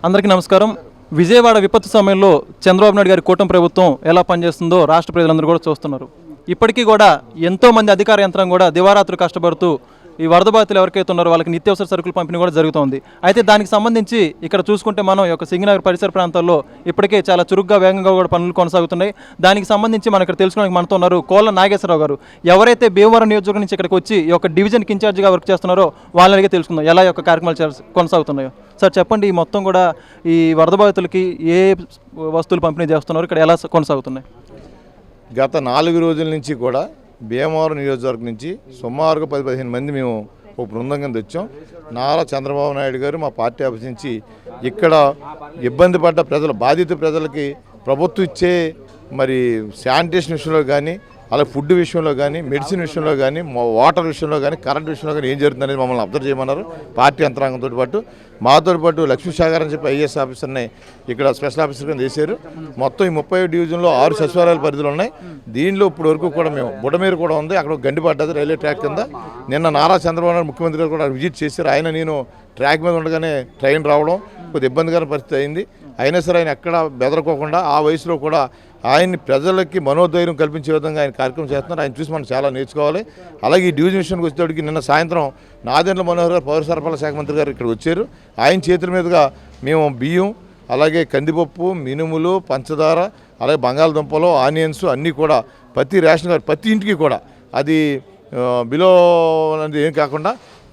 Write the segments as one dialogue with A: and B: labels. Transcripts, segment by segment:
A: అందరికీ నమస్కారం. విజయవాడ విపత్తు సమయంలో చంద్రబాబు నాయుడు గారి కూటమి ప్రభుత్వం ఎలా పనిచేస్తుందో రాష్ట్ర ప్రజలందరూ కూడా చూస్తున్నారు. ఇప్పటికీ కూడా ఎంతోమంది అధికార యంత్రం కూడా దివారాత్రులు కష్టపడుతూ ఈ వరద బాధితులు ఎవరికైతే ఉన్నారో వాళ్ళకి నిత్యావసర సరుకులు పంపిణీ కూడా జరుగుతోంది. అయితే దానికి సంబంధించి ఇక్కడ చూసుకుంటే మనం ఈ యొక్క సింగనగర్ పరిసర ప్రాంతాల్లో ఇప్పటికే చాలా చురుగ్గా వేగంగా కూడా పనులు కొనసాగుతున్నాయి. దానికి సంబంధించి మనం ఇక్కడ తెలుసుకోవడానికి మనతో ఉన్నారు కోళ్ళ నాగేశ్వరరావు గారు. ఎవరైతే భీమవరం నియోజకవర్గం నుంచి ఇక్కడికి వచ్చి ఈ యొక్క డివిజన్కి ఇన్ఛార్జిగా వర్క్ చేస్తున్నారో వాళ్ళని అడిగి తెలుసుకుందాం ఎలా యొక్క కార్యక్రమాలు కొనసాగుతున్నాయో. సార్ చెప్పండి, ఈ మొత్తం కూడా ఈ వరద బాధితులకి ఏ వస్తువులు పంపిణీ చేస్తున్నారు, ఇక్కడ ఎలా కొనసాగుతున్నాయి?
B: గత 4 రోజుల నుంచి కూడా భీమవరం నియోజకవర్గం నుంచి సుమారుగా 10-15 మంది మేము ఒక బృందం కింద వచ్చాం. నారా చంద్రబాబు నాయుడు గారు మా పార్టీ ఆఫీస్ నుంచి ఇక్కడ ఇబ్బంది పడ్డ ప్రజలు, బాధిత ప్రజలకి ప్రభుత్వం ఇచ్చే మరి శానిటేషన్ విషయంలో కానీ, అలాగే ఫుడ్ విషయంలో కానీ, మెడిసిన్ విషయంలో కానీ, వాటర్ విషయంలో కానీ, కరెంట్ విషయంలో కానీ ఏం జరుగుతుందనేది మమ్మల్ని అబ్జర్వ్ చేయమన్నారు. పార్టీ యంత్రాంగంతో పాటు మాతో పాటు లక్ష్మీ సాగర్ అని చెప్పి ఐఏఎస్ ఆఫీసర్ని ఇక్కడ స్పెషల్ ఆఫీసర్ కింద చేశారు. మొత్తం ఈ 30 డివిజన్లో 6 సచివాలయాల పరిధిలో ఉన్నాయి. దీనిలో ఇప్పుడు వరకు కూడా మేము బుడమేరు కూడా ఉంది, అక్కడ గండి పడ్డది రైల్వే ట్రాక్ కింద. నిన్న నారా చంద్రబాబు నాయుడు ముఖ్యమంత్రి గారు కూడా విజిట్ చేశారు. ఆయన నేను ట్రాక్ మీద ఉండగానే ట్రైన్ రావడం కొద్దిగా ఇబ్బందికర పరిస్థితి అయింది. అయినా సరే ఆయన ఎక్కడ బెదరకోకుండా ఆ వయసులో కూడా ఆయన్ని ప్రజలకి మనోధైర్యం కల్పించే విధంగా ఆయన కార్యక్రమం చేస్తున్నారు. ఆయన చూసి మనం చాలా నేర్చుకోవాలి. అలాగే ఈ డివిజన్ విషయానికి వచ్చేటప్పటికి నిన్న సాయంత్రం నాదెండ్ల మనోహర్ గారు పౌర సరఫరాల శాఖ మంత్రి గారు ఇక్కడ వచ్చారు. ఆయన చేతుల మీదుగా మేము బియ్యం, అలాగే కందిపప్పు, మినుములు, పంచదార, అలాగే బంగాళదుంపలు, ఆనియన్స్ అన్నీ కూడా ప్రతి రేషన్ కార్డు ప్రతి ఇంటికి కూడా అది బిలో అనేది ఏం కాకుండా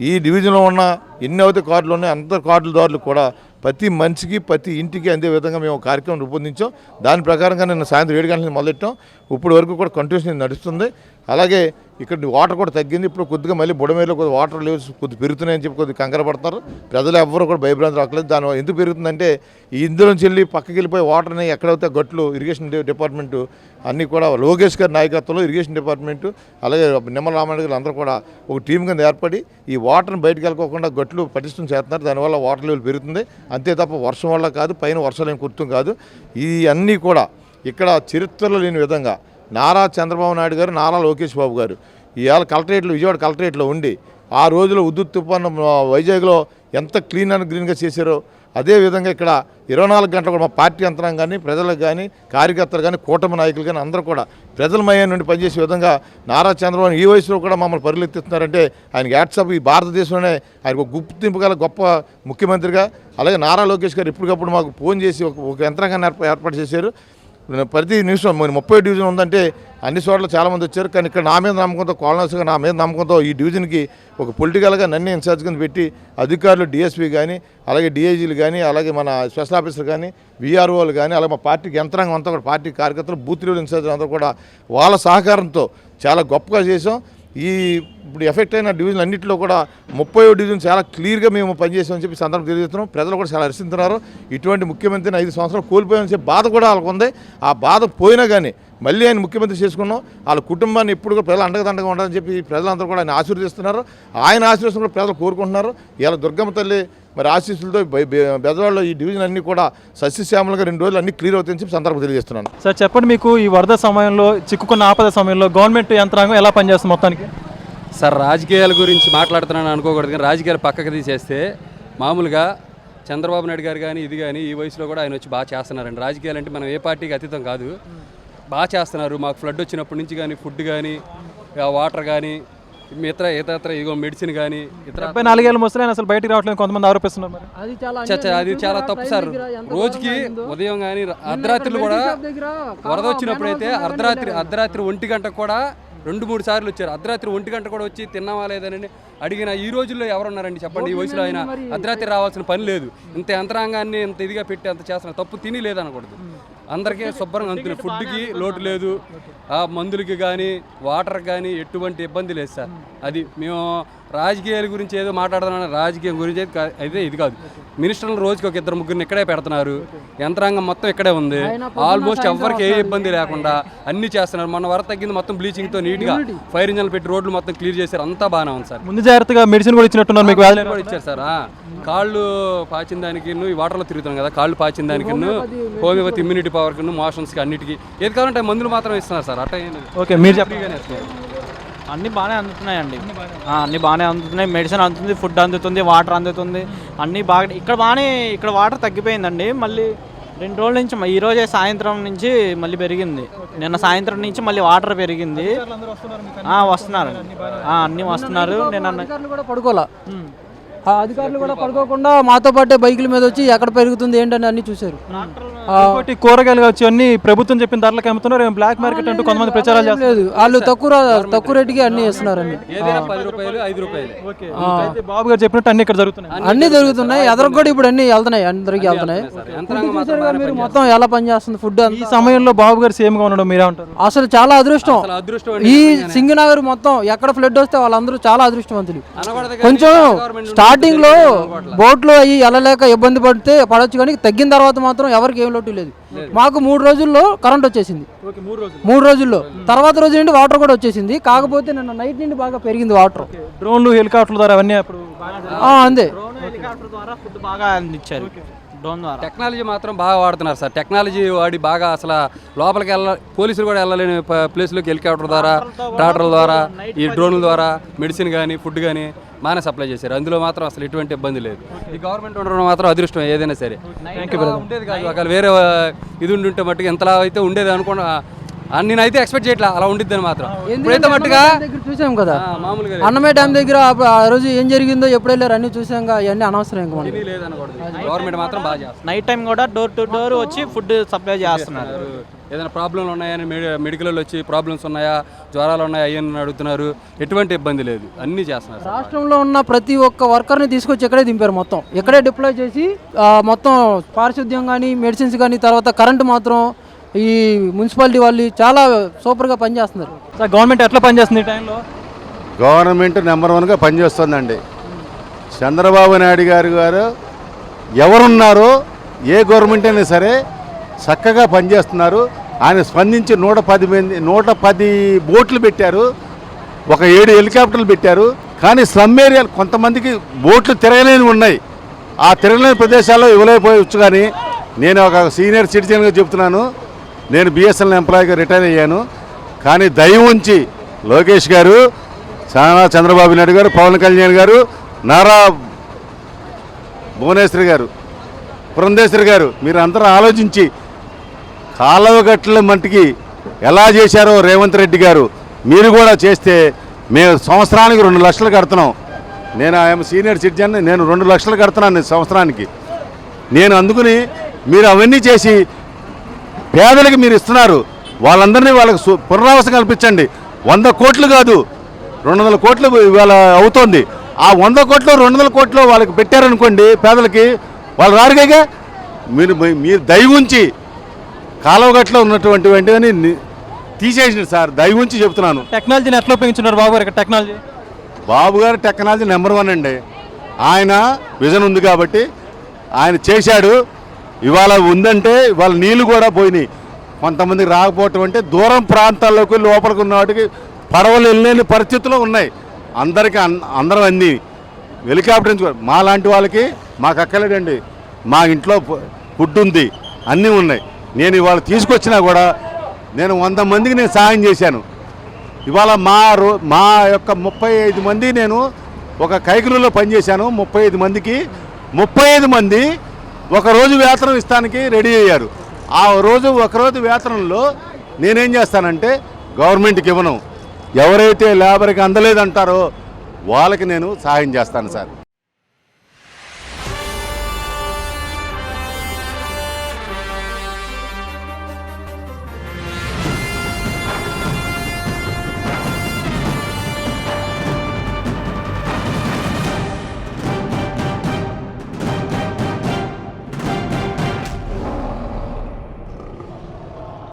B: ఈ డివిజన్లో ఉన్న ఎన్ని అయితే కార్డులు ఉన్నాయి అంత కార్డులదారులు కూడా ప్రతి మనిషికి ప్రతి ఇంటికి అందే విధంగా మేము కార్యక్రమం రూపొందించాం. దాని ప్రకారంగా నిన్న సాయంత్రం 7 గంటల మొదలెట్టాం. ఇప్పుడు వరకు కూడా కంటిన్యూస్ నడుస్తుంది. అలాగే ఇక్కడ వాటర్ కూడా తగ్గింది. ఇప్పుడు కొద్దిగా మళ్ళీ బుడమేరులో కొద్దిగా వాటర్ లెవెల్స్ కొద్దిగా పెరుగుతున్నాయని చెప్పి కొద్దిగా కంగారు పడతారు. ప్రజలు ఎవ్వరూ కూడా భయభ్రాంతి రావట్లేదు. దాని ఎందుకు పెరుగుతుందంటే ఈ ఇందులోంచి వెళ్ళి పక్కకి వెళ్ళిపోయి వాటర్ని ఎక్కడైతే గట్లు ఇరిగేషన్ డిపార్ట్మెంటు అన్నీ కూడా లోకేష్ గారి నాయకత్వంలో ఇరిగేషన్ డిపార్ట్మెంటు అలాగే నిమ్మల రామారెడ్డి గారు అందరూ కూడా ఒక టీం కింద ఏర్పడి ఈ వాటర్ని బయటకు వెళ్ళకోకుండా గట్లు పటిష్టం చేస్తున్నారు. దానివల్ల వాటర్ లెవెల్ పెరుగుతుంది. అంతే తప్ప వర్షం వల్ల కాదు, పైన వర్షాలు ఏం కుర్తం కాదు. ఈ అన్నీ కూడా ఇక్కడ చరిత్రలో లేని విధంగా నారా చంద్రబాబు నాయుడు గారు, నారా లోకేష్ బాబు గారు ఇవాళ కలెక్టరేట్లో, విజయవాడ కలెక్టరేట్లో ఉండి ఆ రోజులో ఉద్దుత్ తుఫాను వైజాగ్లో ఎంత క్లీన్ అండ్ గ్రీన్గా చేశారో అదేవిధంగా ఇక్కడ 24 గంటలు కూడా మా పార్టీ యంత్రాంగం కానీ, ప్రజలకు కానీ, కార్యకర్తలు కానీ, కూటమి నాయకులు కానీ అందరూ కూడా ప్రజల మయం నుండి పనిచేసే విధంగా నారా చంద్రబాబు ఈ వయసులో కూడా మమ్మల్ని పరిగెత్తిస్తున్నారంటే ఆయనకి యాట్సాప్. ఈ భారతదేశంలోనే ఆయన ఒక గుర్తింపు గల గొప్ప ముఖ్యమంత్రిగా. అలాగే నారా లోకేష్ గారు ఎప్పటికప్పుడు మాకు ఫోన్ చేసి ఒక యంత్రాంగాన్ని ఏర్పాటు చేశారు. ప్రతి నిమిషం 30 డివిజన్ ఉందంటే అన్ని చోట్ల చాలామంది వచ్చారు. కానీ ఇక్కడ నా మీద నమ్మకంతో, కోలనస్గా నా మీద నమ్మకంతో ఈ డివిజన్కి ఒక పొలిటికల్గా నన్ను ఇన్ఛార్జ్ కింద పెట్టి అధికారులు డిఎస్పీ కానీ, అలాగే డిఐజీలు కానీ, అలాగే మన స్పెషల్ ఆఫీసర్ కానీ, విఆర్ఓలు కానీ, అలాగే మా పార్టీకి యంత్రాంగం అంతా కూడా పార్టీ కార్యకర్తలు, బూత్ లెవెల్ ఇన్ఛార్జ్ అందరూ కూడా వాళ్ళ సహకారంతో చాలా గొప్పగా చేసాం. ఈ ఇప్పుడు ఎఫెక్ట్ అయిన డివిజన్ అన్నింటిలో కూడా 30వ డివిజన్ చాలా క్లియర్గా మేము పనిచేసామని చెప్పి సందర్భం తెలియజేస్తున్నాం. ప్రజలు కూడా చాలా హర్షిస్తున్నారు. ఇటువంటి ముఖ్యమంత్రిని 5 సంవత్సరాలు కోల్పోయామని చెప్పి బాధ కూడా వాళ్ళకు ఉంది. ఆ బాధ పోయినా కానీ మళ్ళీ ఆయన ముఖ్యమంత్రి చేసుకున్నాం. వాళ్ళ కుటుంబాన్ని ఎప్పుడు కూడా ప్రజలు అండగా ఉండాలని చెప్పి ప్రజలందరూ కూడా ఆయన ఆశీర్వదిస్తున్నారు. ఆయన ఆశీర్వదించడం కూడా ప్రజలు కోరుకుంటున్నారు. ఇలా దుర్గమ్మ తల్లి మరి ఆశీస్సులతో బెజవాడలో ఈ డివిజన్ అన్నీ కూడా సస్యశ్యామలుగా 2 రోజులు అన్నీ క్లియర్ అవుతాయని చెప్పి సందర్భం తెలియజేస్తున్నాను.
A: సార్ చెప్పండి, మీకు ఈ వరద సమయంలో చిక్కుకున్న ఆపద సమయంలో గవర్నమెంట్ యంత్రాంగం ఎలా పనిచేస్తుంది మొత్తానికి?
C: సార్ రాజకీయాల గురించి మాట్లాడుతున్నాను అనుకోకూడదు, కానీ రాజకీయాలు పక్కకి తీసేస్తే మామూలుగా చంద్రబాబు నాయుడు గారు కానీ ఇది కానీ ఈ వయసులో కూడా ఆయన వచ్చి బాగా చేస్తున్నారండి. రాజకీయాలు అంటే మనం ఏ పార్టీకి అతీతం కాదు, బాగా చేస్తున్నారు. మాకు ఫ్లడ్ వచ్చినప్పటి నుంచి కానీ ఫుడ్ కానీ, వాటర్ కానీ, ఇతర ఇగో మెడిసిన్ కానీ,
A: 74 ఏళ్ళ ముసలి అసలు బయటికి రావట్లేదు కొంతమంది ఆరోపిస్తున్నారు.
C: అది చాలా తప్పు సార్. రోజుకి ఉదయం కానీ అర్ధరాత్రులు కూడా వరద వచ్చినప్పుడు అయితే అర్ధరాత్రి 1 గంటకు కూడా 2-3 సార్లు వచ్చారు. అర్ధరాత్రి 1 గంట కూడా వచ్చి తిన్నావా లేదని అడిగిన ఈ రోజుల్లో ఎవరున్నారండి చెప్పండి? ఈ వయసులో ఆయన అర్ధరాత్రి రావాల్సిన పని లేదు. ఇంత యంత్రాంగాన్ని ఇంత ఇదిగా పెట్టి అంత చేస్తున్నారు. తప్పు తిని లేదనకూడదు. అందరికీ శుభ్రంగా అందుతుంది. ఫుడ్కి లోటు లేదు, మందులకి కానీ వాటర్కి కానీ ఎటువంటి ఇబ్బంది లేదు సార్. అది మేము రాజకీయాల గురించి ఏదో మాట్లాడుతున్నాను, రాజకీయం గురించి అయితే ఇది కాదు. మినిస్టర్లు రోజుకి ఒక 2-3 ఇక్కడే పెడుతున్నారు. యంత్రాంగం మొత్తం ఇక్కడే ఉంది. ఆల్మోస్ట్ ఎవరికి ఏ ఇబ్బంది లేకుండా అన్ని చేస్తున్నారు. మొన్న వరద తగ్గింది, మొత్తం బ్లీచింగ్తో నీట్గా ఫైర్ ఇంజన్లు పెట్టి రోడ్లు మొత్తం క్లియర్ చేశారు. అంతా బాగానే ఉంది సార్.
A: ముందు జాగ్రత్తగా మెడిసిన్ కూడా ఇచ్చినట్టున్నారు, మీకు వ్యాధి
C: కూడా ఇచ్చారు సార్. కాళ్ళు పాచిన దానికి ఈ వాటర్లో తిరుగుతున్నాం కదా, కాళ్ళు పాచిన దానికి హోమియోపతి ఇమ్యూనిటీ పవర్కి, మోషన్స్కి అన్నిటికీ ఏది కావాలంటే మందులు మాత్రం ఇస్తున్నారు సార్. అట్లా
A: ఓకే, మీరు చెప్పగానే
D: అన్నీ బాగానే అందుతున్నాయండి. అన్నీ బాగానే అందుతున్నాయి. మెడిసిన్ అందుతుంది, ఫుడ్ అందుతుంది, వాటర్ అందుతుంది, అన్నీ బాగా. ఇక్కడ వాటర్ తగ్గిపోయిందండి. మళ్ళీ 2 రోజుల నుంచి ఈ రోజే సాయంత్రం నుంచి మళ్ళీ పెరిగింది. నిన్న సాయంత్రం నుంచి మళ్ళీ వాటర్ పెరిగింది. వస్తున్నారు, అన్నీ వస్తున్నారు. నేను
E: అధికారులు కూడా పడుకోలే. ఆ అధికారులు కూడా పడుకోకుండా మాతో పాటే బైకుల మీద వచ్చి ఎక్కడ పెరుగుతుంది ఏంటని అన్ని చూశారు.
A: ఇంకోటి కూరగాయలు కావచ్చు అన్ని ప్రభుత్వం చెప్పిన ధరలకు అమ్ముతున్నారు. బ్లాక్ మార్కెట్ అంటూ కొంతమంది ప్రచారాలు చేస్తారు.
E: లేదు, వాళ్ళు తక్కువ రేటుకి అన్ని ఇస్తున్నారండి.
C: ఏదైనా 10 రూపాయలు 5 రూపాయలు.
A: అయితే బాబు గారు చెప్పినట్టు అన్ని ఇక్కడ జరుగుతున్నాయి.
E: అన్ని జరుగుతున్నాయి. ఎదరకు కూడా ఇప్పుడు అన్ని వెళ్తున్నాయి, అందరికి వెళ్తున్నాయి. చూసారు కదా మీరు మొత్తం ఎలా పనిచేస్తుంది ఫుడ్.
A: ఈ సమయంలో బాబు గారు సీఎం గా ఉండడం మీరే ఉంటారు.
E: అసలు చాలా అదృష్టం.
C: అదృష్టం
E: ఈ సింగనగర్ మొత్తం ఎక్కడ ఫ్లడ్ వస్తే వాళ్ళందరూ చాలా అదృష్టవంతులు.
C: అనకూడదు
E: కొంచెం స్టార్టింగ్ లో బోట్లు అయ్యి వెళ్ళలేక ఇబ్బంది పడొచ్చు, కానీ తగ్గిన తర్వాత మాత్రం ఎవరికి ఏం లోటు లేదు. మాకు 3 రోజుల్లో కరెంట్ వచ్చేసింది. 3 రోజుల్లో తర్వాత రోజు నుండి వాటర్ కూడా వచ్చేసింది. కాకపోతే నిన్న నైట్ నుండి బాగా పెరిగింది వాటర్.
A: డ్రోన్లు హెలికాప్టర్ల ద్వారా అవన్నీ అప్పుడు
E: అంతే.
D: హెలికాప్టర్ ద్వారా ఫుడ్ బాగా అందించారు. డ్రోన్ ద్వారా
C: టెక్నాలజీ మాత్రం బాగా వాడుతున్నారు సార్. టెక్నాలజీ వాడి బాగా అసలు లోపలికి పోలీసులు కూడా వెళ్ళలేని ప్లేస్లోకి హెలికాప్టర్ ద్వారా, ట్రాక్టర్ల ద్వారా, ఈ డ్రోన్ల ద్వారా మెడిసిన్ కానీ ఫుడ్ కానీ బాగానే సప్లై చేశారు. అందులో మాత్రం అసలు ఎటువంటి ఇబ్బంది లేదు. ఈ గవర్నమెంట్ ఉండడం మాత్రం అదృష్టం ఏదైనా సరే. ఉండేది కాదు, ఒకవేళ వేరే ఇది ఉంటే మట్టుకు ఎంతలా అయితే ఉండేది అనుకున్నా. నేనైతే ఎక్స్పెక్ట్ చేయట్లా అలా ఉండిద్దని మాత్రం. ఇప్పుడైతే మట్టుగా
E: చూసాం కదా
C: మామూలుగా
E: అన్నమయ్య డ్యామ్ దగ్గర ఆ రోజు ఏం జరిగిందో ఎప్పుడు వెళ్ళారు అన్ని చూసాం. అవన్నీ అనవసరం. ఇంకా మనకి
C: లేదనకూడదు. గవర్నమెంట్ మాత్రం బాగా చేస్తారు.
D: నైట్ టైం కూడా డోర్ టు డోర్ వచ్చి ఫుడ్ సప్లై చేస్తున్నారు.
C: ఏదైనా ప్రాబ్లంలు ఉన్నాయని మెడికల్ వచ్చి ప్రాబ్లమ్స్ ఉన్నాయా, జ్వరాలు ఉన్నాయా అయ్యని అడుగుతున్నారు. ఎటువంటి ఇబ్బంది లేదు, అన్నీ చేస్తున్నారు.
E: రాష్ట్రంలో ఉన్న ప్రతి ఒక్క వర్కర్ని తీసుకొచ్చి ఇక్కడే దింపారు. మొత్తం ఇక్కడే డిప్లాయ్ చేసి మొత్తం పారిశుద్ధ్యం కానీ, మెడిసిన్స్ కానీ, తర్వాత కరెంటు మాత్రం ఈ మున్సిపాలిటీ వాళ్ళు చాలా సూపర్గా పనిచేస్తున్నారు.
A: సార్ గవర్నమెంట్ ఎట్లా పనిచేస్తుంది ఈ టైంలో?
F: గవర్నమెంట్ నెంబర్ 1గా పనిచేస్తుందండి. చంద్రబాబు నాయుడు గారు ఎవరున్నారో ఏ గవర్నమెంట్ అయినా సరే చక్కగా పనిచేస్తున్నారు. ఆయన స్పందించి 110 బోట్లు పెట్టారు, ఒక 7 హెలికాప్టర్లు పెట్టారు. కానీ స్లమ్ ఏరియాలు కొంతమందికి బోట్లు తిరగలేని ఉన్నాయి. ఆ తిరగలేని ప్రదేశాల్లో ఇవ్వలేకపోవచ్చు. కానీ నేను ఒక సీనియర్ సిటిజన్గా చెప్తున్నాను, నేను బిఎస్ఎన్ఎల్ ఎంప్లాయీగా రిటైర్ అయ్యాను. కానీ దయ ఉంచి లోకేష్ గారు, చంద్రబాబు నాయుడు గారు, పవన్ కళ్యాణ్ గారు, నారా భువనేశ్వరి గారు, పురంధేశ్వరి గారు, మీరు అందరూ ఆలోచించి కాలువగట్ల మట్టికి ఎలా చేశారో రేవంత్ రెడ్డి గారు మీరు కూడా చేస్తే మేము సంవత్సరానికి 2 లక్షలు కడుతున్నాం. నేను ఐఎమ్ సీనియర్ సిటిజన్, నేను 2 లక్షలు కడుతున్నాను సంవత్సరానికి. నేను అందుకుని మీరు అవన్నీ చేసి పేదలకు మీరు ఇస్తున్నారు. వాళ్ళందరినీ వాళ్ళకి పునరావాసం కల్పించండి. 100 కోట్లు కాదు, 200 కోట్లు ఇవాళ అవుతోంది. ఆ 100 కోట్లు 200 కోట్లు వాళ్ళకి పెట్టారనుకోండి, పేదలకి వాళ్ళు రారుగా. మీరు దయ ఉంచి కాలువగట్లో ఉన్నటువంటివన్నీ తీసేసింది సార్. దయ ఉంచి చెప్తున్నాను.
A: టెక్నాలజీని ఎట్లా ఉపయోగించున్నారు బాబు గారు? ఇక్కడ టెక్నాలజీ
F: బాబు గారు టెక్నాలజీ నెంబర్ 1 అండి. ఆయన విజన్ ఉంది కాబట్టి ఆయన చేశాడు. ఇవాళ ఉందంటే ఇవాళ నీళ్లు కూడా పోయినాయి. కొంతమందికి రాకపోవటం అంటే దూరం ప్రాంతాల్లోకి లోపలికి ఉన్న వాటికి పడవలు వెళ్ళలేని పరిస్థితుల్లో ఉన్నాయి. అందరం అంది హెలికాప్టర్ నుంచి మా లాంటి వాళ్ళకి మాకు అక్కర్లేదండి. మా ఇంట్లో ఫుడ్ ఉంది, అన్నీ ఉన్నాయి. నేను ఇవాళ తీసుకొచ్చినా కూడా నేను 100 మందికి నేను సహాయం చేశాను. ఇవాళ మా యొక్క 35 మంది నేను ఒక కైకులలో పనిచేశాను. 35 మందికి 35 మంది ఒకరోజు వేతనం ఇస్తానికి రెడీ అయ్యారు. ఆ రోజు ఒకరోజు వేతనంలో నేనేం చేస్తానంటే గవర్నమెంట్కి ఇవ్వను. ఎవరైతే లేబర్కి అందలేదంటారో వాళ్ళకి నేను సహాయం చేస్తాను సార్.